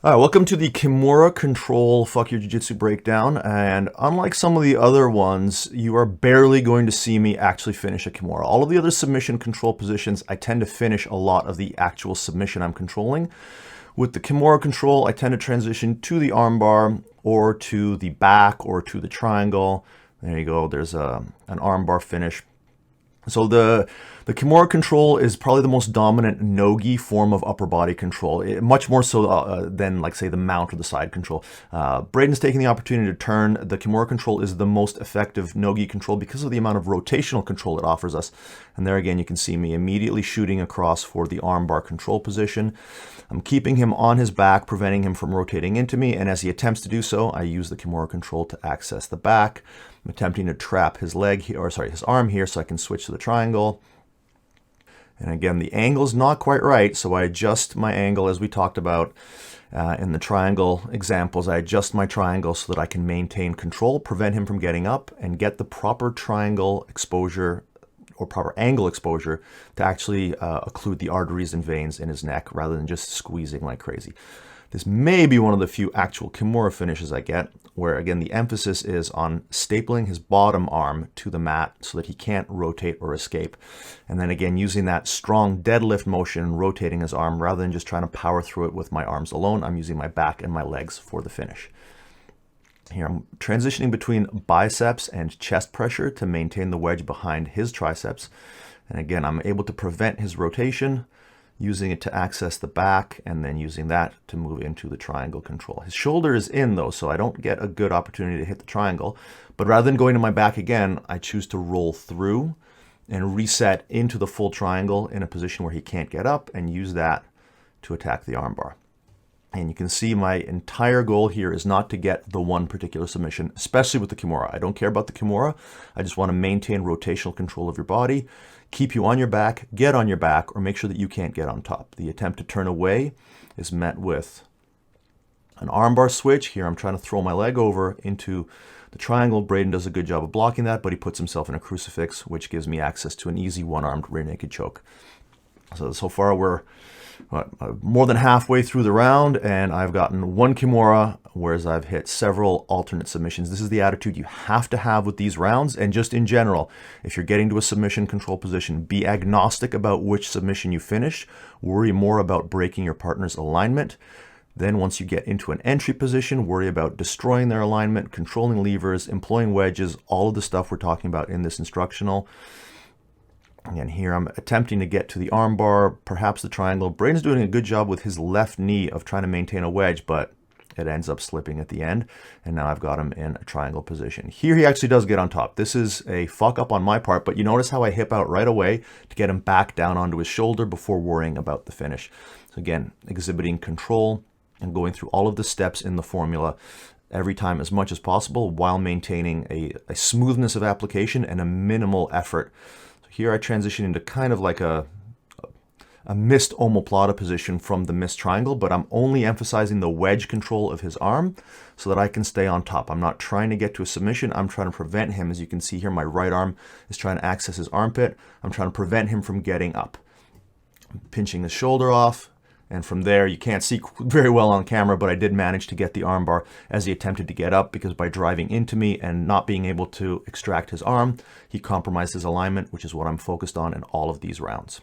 Alright, welcome to the Kimura Control Fuck Your Jiu-Jitsu breakdown, and unlike some of the other ones, you are barely going to see me actually finish a Kimura. All of the other submission control positions, I tend to finish a lot of the actual submission I'm controlling. With the Kimura Control, I tend to transition to the armbar, or to the back, or to the triangle. There you go, there's an armbar finish. So the Kimura Control is probably the most dominant no-gi form of upper body control, much more so than, like, say, the mount or the side control. Braden's taking the opportunity to turn. The Kimura Control is the most effective no-gi control because of the amount of rotational control it offers us. And there again, you can see me immediately shooting across for the armbar control position. I'm keeping him on his back, preventing him from rotating into me, and as he attempts to do so, I use the Kimura Control to access the back. I'm attempting to trap his leg here, or sorry, his arm here, so I can switch to the triangle. And again, the angle is not quite right, so I adjust my angle as we talked about in the triangle examples. I adjust my triangle so that I can maintain control, prevent him from getting up, and get the proper triangle exposure or proper angle exposure to actually occlude the arteries and veins in his neck rather than just squeezing like crazy. This may be one of the few actual Kimura finishes I get, where again the emphasis is on stapling his bottom arm to the mat so that he can't rotate or escape. And then again using that strong deadlift motion, rotating his arm rather than just trying to power through it with my arms alone. I'm using my back and my legs for the finish. Here I'm transitioning between biceps and chest pressure to maintain the wedge behind his triceps. And again, I'm able to prevent his rotation, using it to access the back, and then using that to move into the triangle control. His shoulder is in though, so I don't get a good opportunity to hit the triangle. But rather than going to my back again, I choose to roll through and reset into the full triangle in a position where he can't get up, and use that to attack the armbar. And you can see my entire goal here is not to get the one particular submission, especially with the Kimura. I don't care about the Kimura. I just want to maintain rotational control of your body, keep you on your back, get on your back, or make sure that you can't get on top. The attempt to turn away is met with an armbar switch. Here I'm trying to throw my leg over into the triangle. Braden does a good job of blocking that, but he puts himself in a crucifix, which gives me access to an easy one-armed rear naked choke. So far we're more than halfway through the round, and I've gotten one Kimura, whereas I've hit several alternate submissions. This is the attitude you have to have with these rounds, and just in general, if you're getting to a submission control position, be agnostic about which submission you finish. Worry more about breaking your partner's alignment. Then once you get into an entry position, worry about destroying their alignment, controlling levers, employing wedges, all of the stuff we're talking about in this instructional. Again, here I'm attempting to get to the armbar, perhaps the triangle. Braden's doing a good job with his left knee of trying to maintain a wedge, but it ends up slipping at the end. And now I've got him in a triangle position. Here he actually does get on top. This is a fuck up on my part, but you notice how I hip out right away to get him back down onto his shoulder before worrying about the finish. So again, exhibiting control and going through all of the steps in the formula every time as much as possible while maintaining a smoothness of application and a minimal effort. Here I transition into kind of like a missed omoplata position from the missed triangle, but I'm only emphasizing the wedge control of his arm so that I can stay on top. I'm not trying to get to a submission. I'm trying to prevent him. As you can see here, my right arm is trying to access his armpit. I'm trying to prevent him from getting up. I'm pinching his shoulder off. And from there, you can't see very well on camera, but I did manage to get the armbar as he attempted to get up, because by driving into me and not being able to extract his arm, he compromised his alignment, which is what I'm focused on in all of these rounds.